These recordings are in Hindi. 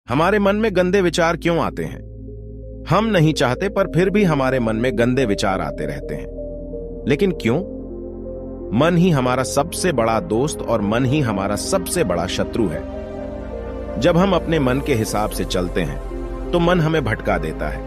हमारे मन में गंदे विचार क्यों आते हैं? हम नहीं चाहते पर फिर भी हमारे मन में गंदे विचार आते रहते हैं। लेकिन क्यों? मन ही हमारा सबसे बड़ा दोस्त और मन ही हमारा सबसे बड़ा शत्रु है। जब हम अपने मन के हिसाब से चलते हैं तो मन हमें भटका देता है,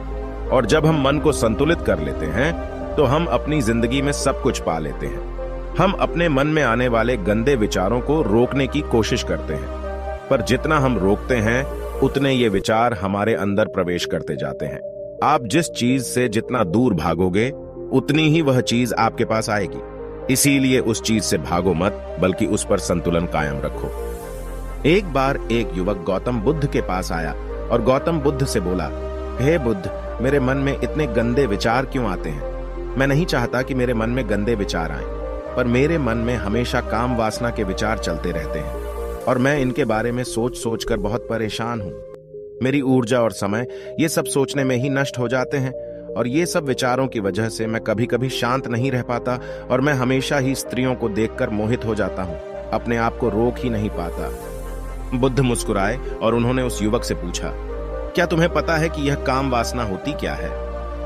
और जब हम मन को संतुलित कर लेते हैं तो हम अपनी जिंदगी में सब कुछ पा लेते हैं। हम अपने मन में आने वाले गंदे विचारों को रोकने की कोशिश करते हैं, पर जितना हम रोकते हैं उतने ये विचार हमारे अंदर प्रवेश करते जाते हैं। आप जिस चीज से जितना दूर भागोगे उतनी ही वह चीज आपके पास आएगी। इसीलिए उस चीज से भागो मत, बल्कि उस पर संतुलन कायम रखो। एक बार एक युवक गौतम बुद्ध के पास आया और गौतम बुद्ध से बोला, हे बुद्ध, मेरे मन में इतने गंदे विचार क्यों आते हैं? मैं नहीं चाहता कि मेरे मन में गंदे विचार आएं, पर मेरे मन में हमेशा काम वासना के विचार चलते रहते हैं और मैं इनके बारे में सोच सोच कर बहुत परेशान हूं। मेरी ऊर्जा और समय ये सब सोचने में ही नष्ट हो जाते हैं, और ये सब विचारों की वजह से मैं कभी कभी शांत नहीं रह पाता और मैं हमेशा ही स्त्रियों को देखकर मोहित हो जाता हूं, अपने आप को रोक ही नहीं पाता। बुद्ध मुस्कुराए और उन्होंने उस युवक से पूछा, क्या तुम्हें पता है कि यह काम वासना होती क्या है?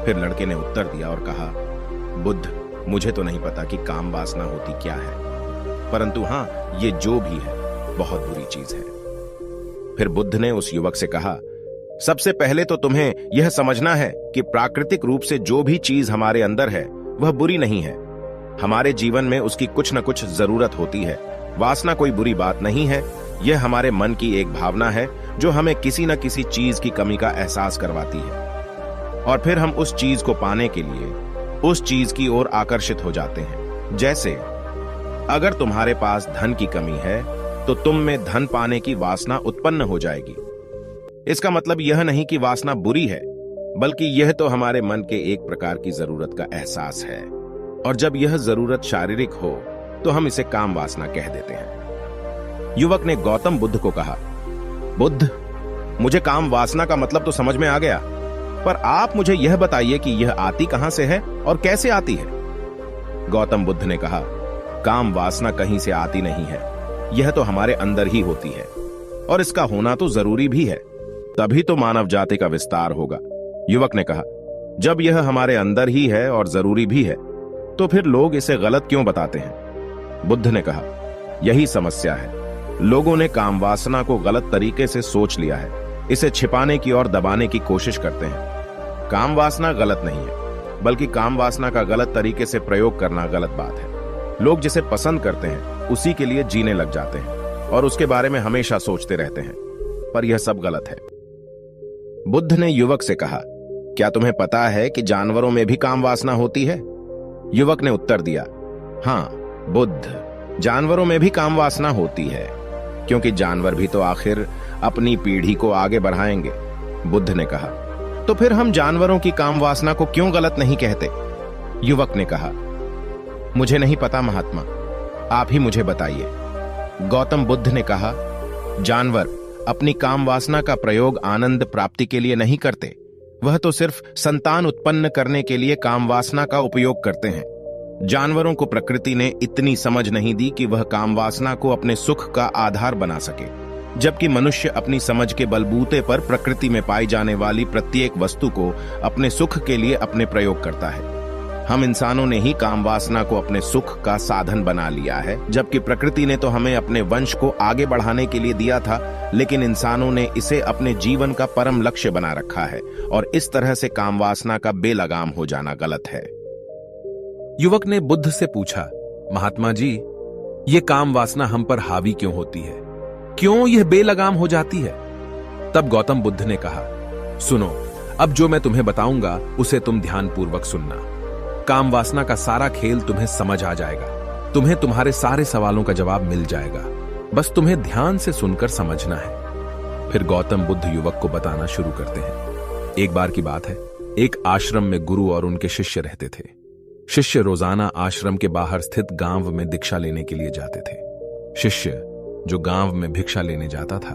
फिर लड़के ने उत्तर दिया और कहा, बुद्ध, मुझे तो नहीं पता कि काम वासना होती क्या है, परंतु हां, ये जो भी है बहुत बुरी चीज है। फिर बुद्ध ने उस युवक से कहा, सबसे पहले तो तुम्हें यह समझना है कि प्राकृतिक रूप से जो भी चीज हमारे अंदर है वह बुरी नहीं है। हमारे जीवन में उसकी कुछ न कुछ जरूरत होती है। वासना कोई बुरी बात नहीं है, यह हमारे मन की एक भावना है जो हमें किसी न किसी चीज की कमी का एहसास करवाती है, और फिर हम उस चीज को पाने के लिए उस चीज की ओर आकर्षित हो जाते हैं। जैसे अगर तुम्हारे पास धन की कमी है तो तुम में धन पाने की वासना उत्पन्न हो जाएगी। इसका मतलब यह नहीं कि वासना बुरी है, बल्कि यह तो हमारे मन के एक प्रकार की जरूरत का एहसास है, और जब यह जरूरत शारीरिक हो तो हम इसे काम वासना कह देते हैं। युवक ने गौतम बुद्ध को कहा, बुद्ध, मुझे काम वासना का मतलब तो समझ में आ गया, पर आप मुझे यह बताइए कि यह आती कहां से है और कैसे आती है? गौतम बुद्ध ने कहा, काम वासना कहीं से आती नहीं है, यह तो हमारे अंदर ही होती है, और इसका होना तो जरूरी भी है, तभी तो मानव जाति का विस्तार होगा। युवक ने कहा, जब यह हमारे अंदर ही है और जरूरी भी है तो फिर लोग इसे गलत क्यों बताते हैं? बुद्ध ने कहा, यही समस्या है। लोगों ने काम वासना को गलत तरीके से सोच लिया है, इसे छिपाने की और दबाने की कोशिश करते हैं। काम वासना गलत नहीं है, बल्कि काम वासना का गलत तरीके से प्रयोग करना गलत बात है। लोग जिसे पसंद करते हैं उसी के लिए जीने लग जाते हैं और उसके बारे में हमेशा सोचते रहते हैं, पर यह सब गलत है। बुद्ध ने युवक से कहा, क्या तुम्हें पता है कि जानवरों में भी काम वासना होती है? युवक ने उत्तर दिया, हां बुद्ध, जानवरों में भी काम वासना होती है, क्योंकि जानवर भी तो आखिर अपनी पीढ़ी को आगे बढ़ाएंगे। बुद्ध ने कहा, तो फिर हम जानवरों की काम वासना को क्यों गलत नहीं कहते? युवक ने कहा, मुझे नहीं पता महात्मा, आप ही मुझे बताइए। गौतम बुद्ध ने कहा, जानवर अपनी काम वासना का प्रयोग आनंद प्राप्ति के लिए नहीं करते, वह तो सिर्फ संतान उत्पन्न करने के लिए काम वासना का उपयोग करते हैं। जानवरों को प्रकृति ने इतनी समझ नहीं दी कि वह काम वासना को अपने सुख का आधार बना सके, जबकि मनुष्य अपनी समझ के बलबूते पर प्रकृति में पाई जाने वाली प्रत्येक वस्तु को अपने सुख के लिए अपने प्रयोग करता है। हम इंसानों ने ही काम वासना को अपने सुख का साधन बना लिया है, जबकि प्रकृति ने तो हमें अपने वंश को आगे बढ़ाने के लिए दिया था, लेकिन इंसानों ने इसे अपने जीवन का परम लक्ष्य बना रखा है, और इस तरह से काम वासना का बेलगाम हो जाना गलत है। युवक ने बुद्ध से पूछा, महात्मा जी, ये काम वासना हम पर हावी क्यों होती है? क्यों यह बेलगाम हो जाती है? तब गौतम बुद्ध ने कहा, सुनो, अब जो मैं तुम्हें बताऊंगा उसे तुम ध्यानपूर्वक सुनना। काम वासना का सारा खेल तुम्हें समझ आ जाएगा, तुम्हें तुम्हारे सारे सवालों का जवाब मिल जाएगा, बस तुम्हें ध्यान से सुनकर समझना है। फिर गौतम बुद्ध युवक को बताना शुरू करते हैं। एक बार की बात है, एक आश्रम में गुरु और उनके शिष्य रहते थे। शिष्य रोजाना आश्रम के बाहर स्थित गांव में दीक्षा लेने के लिए जाते थे। शिष्य जो गांव में भिक्षा लेने जाता था,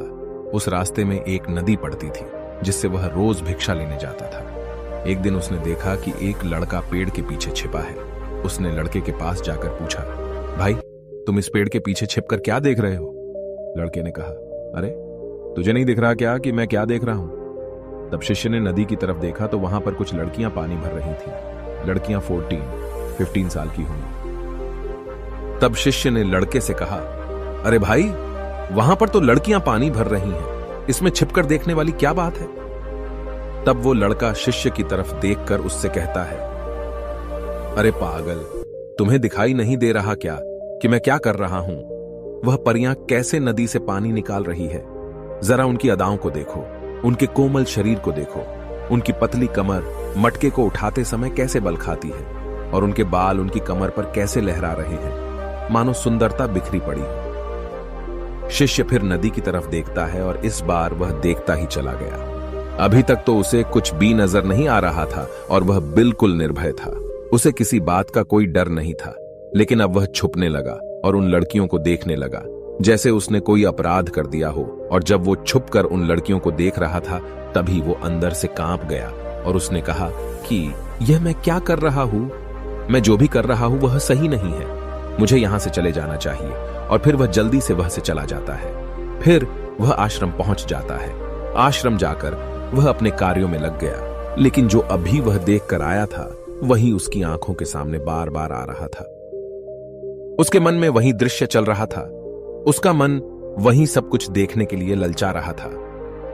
उस रास्ते में एक नदी पड़ती थी जिससे वह रोज भिक्षा लेने जाता था। एक दिन उसने देखा कि एक लड़का पेड़ के पीछे छिपा है। उसने लड़के के पास जाकर पूछा, भाई, तुम इस पेड़ के पीछे छिपकर क्या देख रहे हो? लड़के ने कहा, अरे तुझे नहीं दिख रहा क्या कि मैं क्या देख रहा हूं? तब शिष्य ने नदी की तरफ देखा तो वहां पर कुछ लड़कियां पानी भर रही थीं। लड़कियां 14-15 साल की होंगी। तब शिष्य ने लड़के से कहा, अरे भाई, वहां पर तो लड़कियां पानी भर रही हैं, इसमें छिपकर देखने वाली क्या बात है? तब वो लड़का शिष्य की तरफ देखकर उससे कहता है, अरे पागल, तुम्हें दिखाई नहीं दे रहा क्या कि मैं क्या कर रहा हूं? वह परियां कैसे नदी से पानी निकाल रही है। जरा उनकी अदाओं को देखो, उनके कोमल शरीर को देखो, उनकी पतली कमर मटके को उठाते समय कैसे बल खाती है, और उनके बाल उनकी कमर पर कैसे लहरा रहे हैं, मानो सुंदरता बिखरी पड़ी हो। शिष्य फिर नदी की तरफ देखता है और इस बार वह देखता ही चला गया। अभी तक तो उसे कुछ भी नजर नहीं आ रहा था और वह बिल्कुल निर्भय था। उसे किसी बात का कोई डर नहीं था, लेकिन अब वह छुपने लगा और उन लड़कियों को देखने लगा जैसे उसने कोई अपराध कर दिया हो। और जब वो छुपकर उन लड़कियों को देख रहा था तभी वो अंदर से कांप गया और उसने कहा कि यह मैं क्या कर रहा हूं? मैं जो भी कर रहा हूं वह सही नहीं है, मुझे यहां से चले जाना चाहिए। और फिर वह जल्दी से वह से चला जाता है। फिर वह आश्रम पहुंच जाता है। आश्रम जाकर वह अपने कार्यों में लग गया, लेकिन जो अभी वह देख कर आया था वही उसकी आंखों के सामने बार बार आ रहा था। उसके मन में वही दृश्य चल रहा था। उसका मन वही सब कुछ देखने के लिए ललचा रहा था।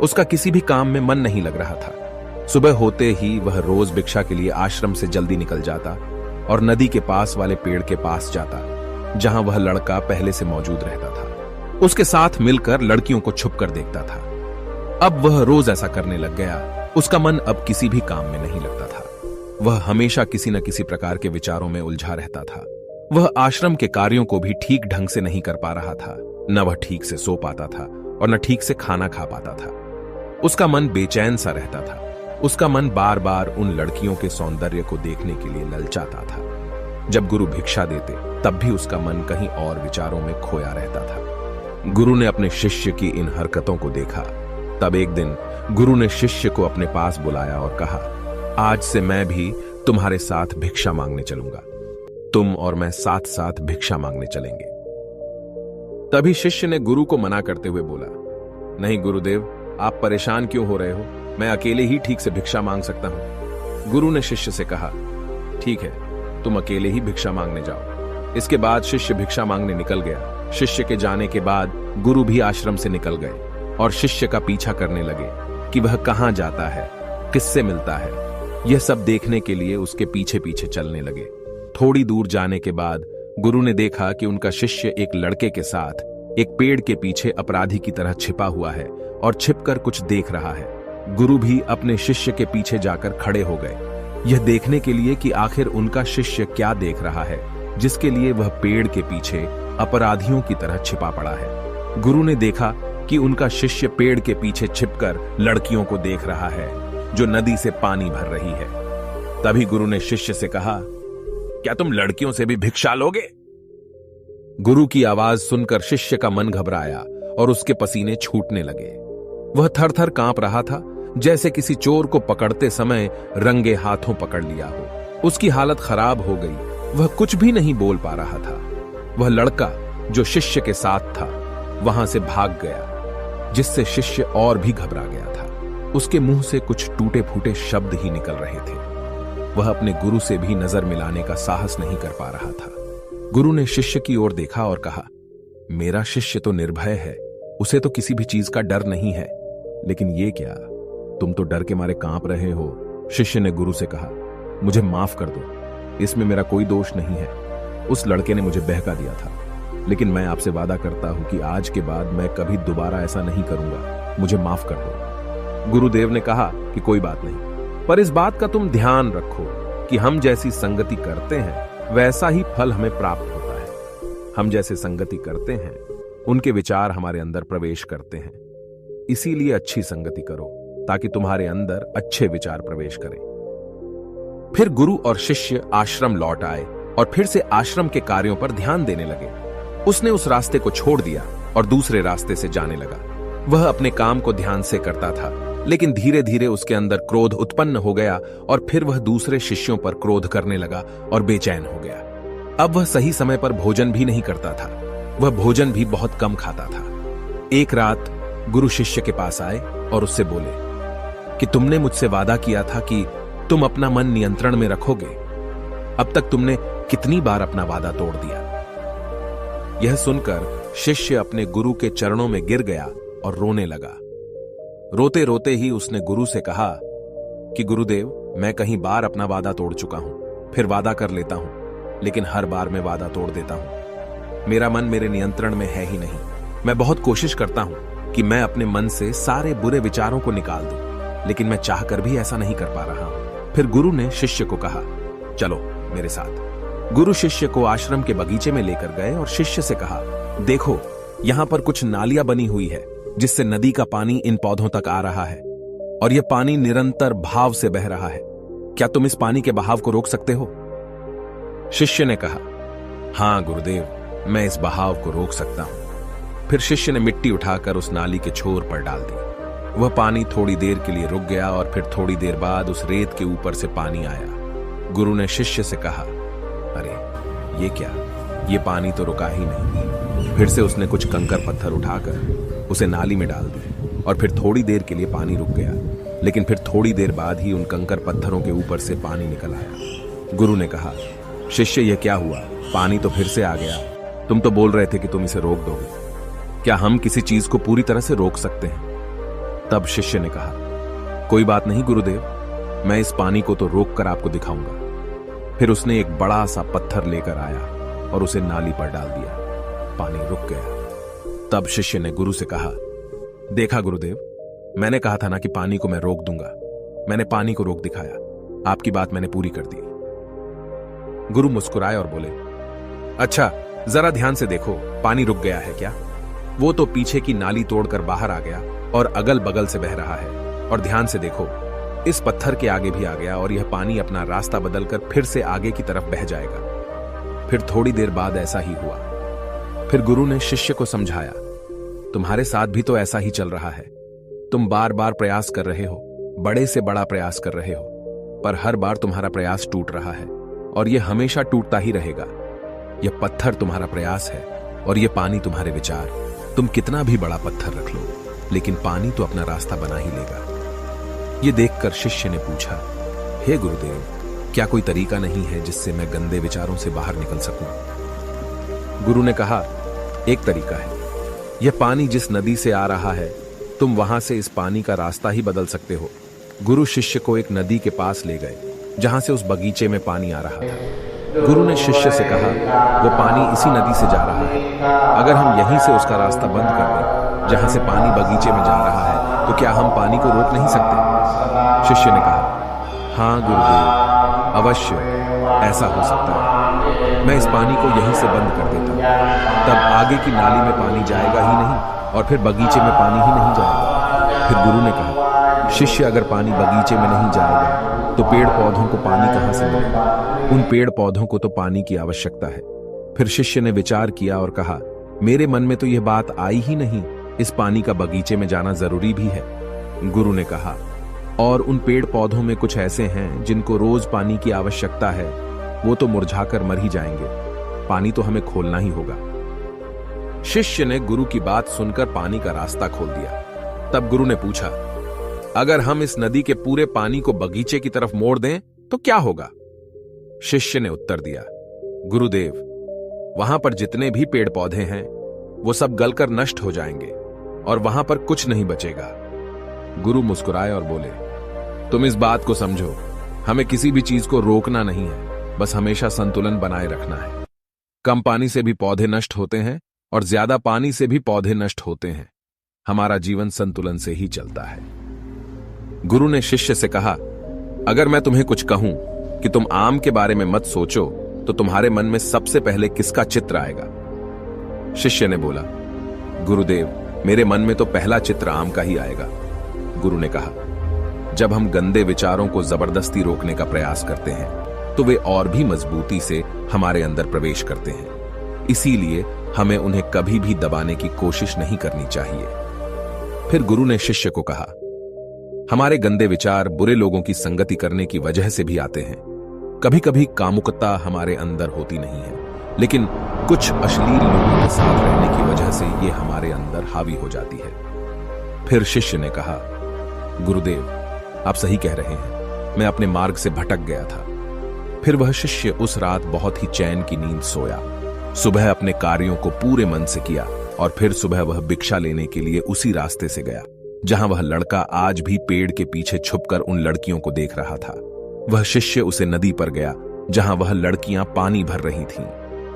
उसका किसी भी काम में मन नहीं लग रहा था। सुबह होते ही वह रोज भिक्षा के लिए आश्रम से जल्दी निकल जाता और नदी के पास वाले पेड़ के पास जाता जहां वह लड़का पहले से मौजूद रहता था। उसके साथ मिलकर लड़कियों को छुपकर देखता था। अब वह रोज ऐसा करने लग गया। उसका मन अब किसी भी काम में नहीं लगता था। वह हमेशा किसी न किसी प्रकार के विचारों में उलझा रहता था। वह आश्रम के कार्यों को भी ठीक ढंग से नहीं कर पा रहा था। न वह ठीक से सो पाता था और न ठीक से खाना खा पाता था। उसका मन बेचैन सा रहता था। उसका मन बार बार उन लड़कियों के सौंदर्य को देखने के लिए ललचाता था। जब गुरु भिक्षा देते तब भी उसका मन कहीं और विचारों में खोया रहता था। गुरु ने अपने शिष्य की इन हरकतों को देखा। तब एक दिन गुरु ने शिष्य को अपने पास बुलाया और कहा, आज से मैं भी तुम्हारे साथ भिक्षा मांगने चलूंगा। तुम और मैं साथ साथ भिक्षा मांगने चलेंगे। तभी शिष्य ने गुरु को मना करते हुए बोला, नहीं गुरुदेव, आप परेशान क्यों हो रहे हो? मैं अकेले ही ठीक से भिक्षा मांग सकता हूं। गुरु ने शिष्य से कहा, ठीक है, तुम अकेले ही भिक्षा मांगने जाओ। इसके बाद शिष्य भिक्षा मांगने निकल गया। शिष्य के जाने के बाद गुरु भी आश्रम से निकल गए और शिष्य का पीछा करने लगे कि वह कहां जाता है, किससे मिलता है। यह सब देखने के लिए उसके पीछे पीछे चलने लगे। थोड़ी दूर जाने के बाद गुरु ने देखा कि उनका शिष्य एक लड़के के साथ एक पेड़ के पीछे अपराधी की तरह छिपा हुआ है और छिपकर कुछ देख रहा है। गुरु भी अपने शिष्य के पीछे जाकर खड़े हो गए, यह देखने के लिए कि आखिर उनका शिष्य क्या देख रहा है जिसके लिए वह पेड़ के पीछे अपराधियों की तरह छिपा पड़ा है। गुरु ने देखा कि उनका शिष्य पेड़ के पीछे छिपकर लड़कियों को देख रहा है जो नदी से पानी भर रही है। तभी गुरु ने शिष्य से कहा, क्या तुम लड़कियों से भी भिक्षा लोगे? गुरु की आवाज सुनकर शिष्य का मन घबराया और उसके पसीने छूटने लगे। वह थर थर कांप रहा था, जैसे किसी चोर को पकड़ते समय रंगे हाथों पकड़ लिया हो। उसकी हालत खराब हो गई। वह कुछ भी नहीं बोल पा रहा था। वह लड़का जो शिष्य के साथ था वहां से भाग गया, जिससे शिष्य और भी घबरा गया था। उसके मुंह से कुछ टूटे फूटे शब्द ही निकल रहे थे। वह अपने गुरु से भी नजर मिलाने का साहस नहीं कर पा रहा था। गुरु ने शिष्य की ओर देखा और कहा, मेरा शिष्य तो निर्भय है, उसे तो किसी भी चीज का डर नहीं है, लेकिन ये क्या, तुम तो डर के मारे कांप रहे हो। शिष्य ने गुरु से कहा, मुझे माफ कर दो, इसमें मेरा कोई दोष नहीं है। उस लड़के ने मुझे बहका दिया था, लेकिन मैं आपसे वादा करता हूं कि आज के बाद मैं कभी दोबारा ऐसा नहीं करूंगा। मुझे माफ कर दो। गुरुदेव ने कहा कि कोई बात नहीं, पर इस बात का तुम ध्यान रखो कि हम जैसी संगति करते हैं वैसा ही फल हमें प्राप्त होता है। हम जैसे संगति करते हैं उनके विचार हमारे अंदर प्रवेश करते हैं। इसीलिए अच्छी संगति करो ताकि तुम्हारे अंदर अच्छे विचार प्रवेश करें। फिर गुरु और शिष्य आश्रम लौट आए और फिर से आश्रम के कार्यों पर ध्यान देने लगे। उसने उस रास्ते को छोड़ दिया और दूसरे रास्ते से जाने लगा। वह अपने काम को ध्यान से करता था, लेकिन धीरे धीरे उसके अंदर क्रोध उत्पन्न हो गया और फिर वह दूसरे शिष्यों पर क्रोध करने लगा और बेचैन हो गया। अब वह सही समय पर भोजन भी नहीं करता था। वह भोजन भी बहुत कम खाता था। एक रात गुरु शिष्य के पास आए और उससे बोले कि तुमने मुझसे वादा किया था कि तुम अपना मन नियंत्रण में रखोगे। अब तक तुमने कितनी बार अपना वादा तोड़ दिया। यह सुनकर शिष्य अपने गुरु के चरणों में गिर गया और रोने लगा। रोते रोते ही उसने गुरु से कहा कि गुरुदेव, मैं कई बार अपना वादा तोड़ चुका हूं, फिर वादा कर लेता हूं, लेकिन हर बार मैं वादा तोड़ देता हूं। मेरा मन मेरे नियंत्रण में है ही नहीं। मैं बहुत कोशिश करता हूं कि मैं अपने मन से सारे बुरे विचारों को निकाल दूं, लेकिन मैं चाहकर भी ऐसा नहीं कर पा रहा हूं। फिर गुरु ने शिष्य को कहा, चलो मेरे साथ। गुरु शिष्य को आश्रम के बगीचे में लेकर गए और शिष्य से कहा, देखो यहां पर कुछ नालियां बनी हुई है जिससे नदी का पानी इन पौधों तक आ रहा है, और यह पानी निरंतर भाव से बह रहा है। क्या तुम इस पानी के बहाव को रोक सकते हो? शिष्य ने कहा, हां गुरुदेव, मैं इस बहाव को रोक सकता हूं। फिर शिष्य ने मिट्टी उठाकर उस नाली के छोर पर डाल दी। वह पानी थोड़ी देर के लिए रुक गया और फिर थोड़ी देर बाद उस रेत के ऊपर से पानी आया। गुरु ने शिष्य से कहा, अरे ये क्या, ये पानी तो रुका ही नहीं। फिर से उसने कुछ कंकर पत्थर उठाकर उसे नाली में डाल दी और फिर थोड़ी देर के लिए पानी रुक गया, लेकिन फिर थोड़ी देर बाद ही उन कंकर पत्थरों के ऊपर से पानी निकल आया। गुरु ने कहा, शिष्य यह क्या हुआ? पानी तो फिर से आ गया। तुम तो बोल रहे थे कि तुम इसे रोक दोगे। क्या हम किसी चीज को पूरी तरह से रोक सकते हैं? तब शिष्य ने कहा, कोई बात नहीं गुरुदेव, मैं इस पानी को तो रोक कर आपको दिखाऊंगा। फिर उसने एक बड़ा सा पत्थर लेकर आया और उसे नाली पर डाल दिया। पानी रुक गया। तब शिष्य ने गुरु से कहा, देखा गुरुदेव, मैंने कहा था ना कि पानी को मैं रोक दूंगा। मैंने पानी को रोक दिखाया। आपकी बात मैंने पूरी कर दी। गुरु मुस्कुराए और बोले, अच्छा जरा ध्यान से देखो, पानी रुक गया है क्या? वो तो पीछे की नाली तोड़कर बाहर आ गया और अगल बगल से बह रहा है। और ध्यान से देखो, इस पत्थर के आगे भी आ गया और यह पानी अपना रास्ता बदलकर फिर से आगे की तरफ बह जाएगा। फिर थोड़ी देर बाद ऐसा ही हुआ। फिर गुरु ने शिष्य को समझाया, तुम्हारे साथ भी तो ऐसा ही चल रहा है। तुम बार बार प्रयास कर रहे हो, बड़े से बड़ा प्रयास कर रहे हो, पर हर बार तुम्हारा प्रयास टूट रहा है और यह हमेशा टूटता ही रहेगा। यह पत्थर तुम्हारा प्रयास है और यह पानी तुम्हारे विचार। तुम कितना भी बड़ा पत्थर रख लो, लेकिन पानी तो अपना रास्ता बना ही लेगा। यह देखकर शिष्य ने पूछा, हे गुरुदेव, क्या कोई तरीका नहीं है जिससे मैं गंदे विचारों से बाहर निकल सकूं? गुरु ने कहा, एक तरीका है। यह पानी जिस नदी से आ रहा है, तुम वहां से इस पानी का रास्ता ही बदल सकते हो। गुरु शिष्य को एक नदी के पास ले गए जहां से उस बगीचे में पानी आ रहा था। गुरु ने शिष्य से कहा, वो पानी इसी नदी से जा रहा है। अगर हम यहीं से उसका रास्ता बंद कर दें जहां से पानी बगीचे में जा रहा है, तो क्या हम पानी को रोक नहीं सकते? शिष्य ने कहा, हाँ गुरुदेव, अवश्य ऐसा हो सकता है। मैं इस पानी को यहीं से बंद कर देता हूं। तब आगे की नाली में पानी जाएगा ही नहीं और फिर बगीचे में पानी ही नहीं जाएगा। फिर गुरु ने कहा, शिष्य अगर पानी बगीचे में नहीं जाएगा तो पेड़ पौधों को पानी कहां से मिलेगा? उन पेड़ पौधों को तो पानी की आवश्यकता है। फिर शिष्य ने विचार किया और कहा, मेरे मन में तो यह बात आई ही नहीं, इस पानी का बगीचे में जाना जरूरी भी है। गुरु ने कहा, और उन पेड़ पौधों में कुछ ऐसे हैं जिनको रोज पानी की आवश्यकता है, वो तो मुरझाकर मर ही जाएंगे। पानी तो हमें खोलना ही होगा। शिष्य ने गुरु की बात सुनकर पानी का रास्ता खोल दिया। तब गुरु ने पूछा, अगर हम इस नदी के पूरे पानी को बगीचे की तरफ मोड़ दें तो क्या होगा? शिष्य ने उत्तर दिया, गुरुदेव, वहां पर जितने भी पेड़ पौधे हैं वो सब गलकर नष्ट हो जाएंगे और वहां पर कुछ नहीं बचेगा। गुरु मुस्कुराए और बोले, तुम इस बात को समझो, हमें किसी भी चीज को रोकना नहीं है, बस हमेशा संतुलन बनाए रखना है। कम पानी से भी पौधे नष्ट होते हैं और ज्यादा पानी से भी पौधे नष्ट होते हैं। हमारा जीवन संतुलन से ही चलता है। गुरु ने शिष्य से कहा, अगर मैं तुम्हें कुछ कहूं कि तुम आम के बारे में मत सोचो, तो तुम्हारे मन में सबसे पहले किसका चित्र आएगा? शिष्य ने बोला, गुरुदेव, मेरे मन में तो पहला चित्र आम का ही आएगा। गुरु ने कहा, जब हम गंदे विचारों को जबरदस्ती रोकने का प्रयास करते हैं तो वे और भी मजबूती से हमारे अंदर प्रवेश करते हैं। इसीलिए हमें उन्हें कभी भी दबाने की कोशिश नहीं करनी चाहिए। फिर गुरु ने शिष्य को कहा, हमारे गंदे विचार बुरे लोगों की संगति करने की वजह से भी आते हैं। कभी कभी कामुकता हमारे अंदर होती नहीं है, लेकिन कुछ अश्लील लोगों के साथ रहने की वजह से ये हमारे अंदर हावी हो जाती है। फिर शिष्य ने कहा, गुरुदेव, आप सही कह रहे हैं, मैं अपने मार्ग से भटक गया था। फिर वह शिष्य उस रात बहुत ही चैन की नींद सोया। सुबह अपने कार्यों को पूरे मन से किया और फिर सुबह वह भिक्षा लेने के लिए उसी रास्ते से गया जहां वह लड़का आज भी पेड़ के पीछे छुपकर उन लड़कियों को देख रहा था। वह शिष्य उसे नदी पर गया जहां वह लड़कियां पानी भर रही थीं।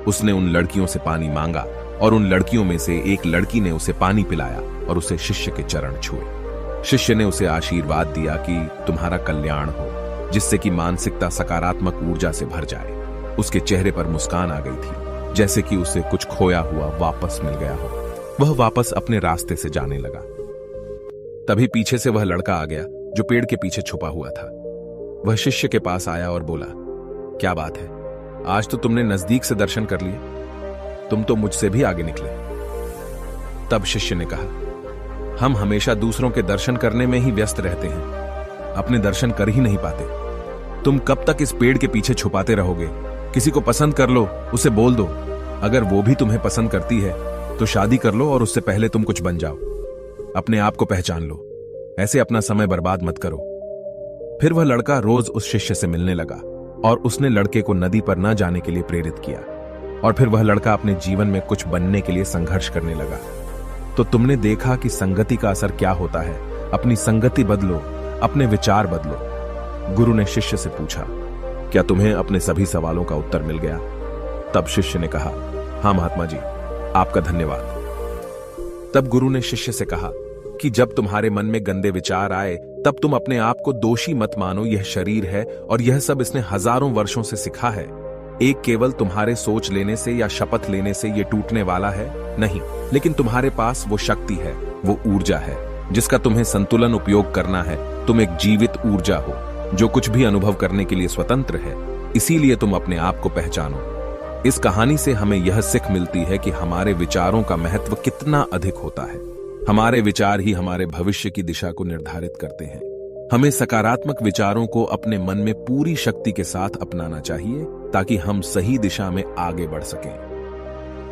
उसने उन लड़कियों से पानी मांगा और उन लड़कियों में से एक लड़की ने उसे पानी पिलाया और उसे शिष्य के चरण छुए। शिष्य ने उसे आशीर्वाद दिया कि तुम्हारा कल्याण हो, जिससे कि मानसिकता सकारात्मक ऊर्जा से भर जाए। उसके चेहरे पर मुस्कान आ गई थी, जैसे कि उसे कुछ खोया हुआ वापस मिल गया हो। वह वापस अपने रास्ते से जाने लगा। तभी पीछे से वह लड़का आ गया जो पेड़ के पीछे छुपा हुआ था। वह शिष्य के पास आया और बोला, क्या बात है, आज तो तुमने नजदीक से दर्शन कर लिए, तुम तो मुझसे भी आगे निकले। तब शिष्य ने कहा, हम हमेशा दूसरों के दर्शन करने में ही व्यस्त रहते हैं, अपने दर्शन कर ही नहीं पाते। तुम कब तक इस पेड़ के पीछे छुपाते रहोगे? किसी को पसंद कर लो, उसे बोल दो। अगर वो भी तुम्हें पसंद करती है तो शादी कर लो और उससे पहले तुम कुछ बन जाओ। अपने आप को पहचान लो, ऐसे अपना समय बर्बाद मत करो। फिर वह लड़का रोज उस शिष्य से मिलने लगा और उसने लड़के को नदी पर न जाने के लिए प्रेरित किया। और फिर वह लड़का अपने जीवन में कुछ बनने के लिए संघर्ष करने लगा। तो तुमने देखा कि संगति का असर क्या होता है। अपनी संगति बदलो, अपने विचार बदलो। गुरु ने शिष्य से पूछा, क्या तुम्हें अपने सभी सवालों का उत्तर मिल गया? तब शिष्य ने कहा, हाँ महात्मा जी, आपका धन्यवाद। तब गुरु ने शिष्य से कहा कि जब तुम्हारे मन में गंदे विचार आए तब तुम अपने आप को दोषी मत मानो। यह शरीर है और यह सब इसने हजारों वर्षों से सीखा है। एक केवल तुम्हारे सोच लेने से या शपथ लेने से यह टूटने वाला है नहीं, लेकिन तुम्हारे पास वो शक्ति है, वो ऊर्जा है जिसका तुम्हें संतुलन उपयोग करना है। तुम एक जीवित ऊर्जा हो जो कुछ भी अनुभव करने के लिए स्वतंत्र है। इसीलिए तुम अपने आप को पहचानो। इस कहानी से हमें यह सीख मिलती है कि हमारे विचारों का महत्व कितना अधिक होता है। हमारे विचार ही हमारे भविष्य की दिशा को निर्धारित करते हैं। हमें सकारात्मक विचारों को अपने मन में पूरी शक्ति के साथ अपनाना चाहिए ताकि हम सही दिशा में आगे बढ़ सकें।